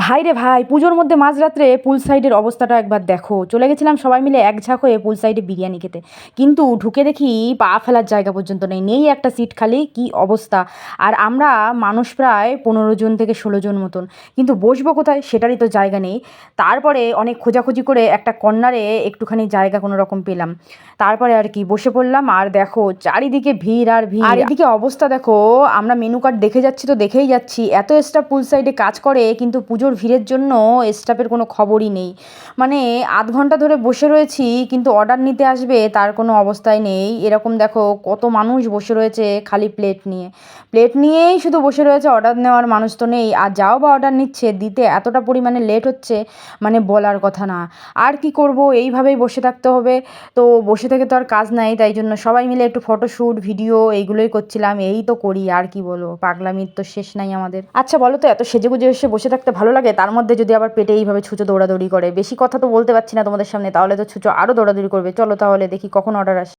ভাই রে ভাই, পুজোর মধ্যে মাঝরাত্রে পুল সাইডের অবস্থাটা একবার দেখো। চলে গেছিলাম সবাই মিলে এক ঝাঁক হয়ে পুল সাইডে বিরিয়ানি খেতে, কিন্তু ঢুকে দেখি পা ফেলার জায়গা পর্যন্ত নেই, নেই একটা সিট খালি। কি অবস্থা! আর আমরা মানুষ প্রায় 15 জন থেকে 16 জন মতন, কিন্তু বসবো কোথায় সেটারই তো জায়গা নেই। তারপরে অনেক খোঁজাখুঁজি করে একটা কর্নারে একটুখানি জায়গা কোনো রকম পেলাম, তারপরে আর কি বসে পড়লাম। আর দেখো চারিদিকে ভিড় আর ভিড়, আর এদিকে অবস্থা দেখো। আমরা মেনু কার্ড দেখে যাচ্ছি তো দেখেই যাচ্ছি, এত স্টাফ পুল সাইডে কাজ করে, কিন্তু পুজোর ভিড়ের জন্য স্টাফের কোনো খবরই নেই। মানে আধ ঘন্টা ধরে বসে রয়েছি, কিন্তু অর্ডার নিতে আসবে তার কোনো অবস্থাই নেই। এরকম দেখো কত মানুষ বসে রয়েছে খালি প্লেট নিয়ে, প্লেট নিয়েই শুধু বসে রয়েছে, অর্ডার নেওয়ার মানুষ তো নেই। আর যাও বা অর্ডার নিচ্ছে, দিতে এতটা পরিমাণে লেট হচ্ছে, মানে বলার কথা না। আর কি করব, এইভাবেই বসে থাকতে হবে। তো বসে থেকে তো আর কাজ নাই, তাই জন্য সবাই মিলে একটু ফটোশ্যুট ভিডিও এইগুলোই করছিলাম। এই তো করি, আর কি বলো, পাগলামির তো শেষ নাই আমাদের। আচ্ছা বলো তো, এত সেজেগুজে এসে বসে থাকতে ভালো লাগে? তার মধ্যে যদি আবার পেটে এইভাবে ছুঁচো দৌড়াদৌড়ি করে। বেশি কথা তো বলতে পারছি না তোমাদের সামনে, তাহলে তো ছুঁচো আরও দৌড়াদৌড়ি করবে। চলো তাহলে দেখি কখন অর্ডার আসে।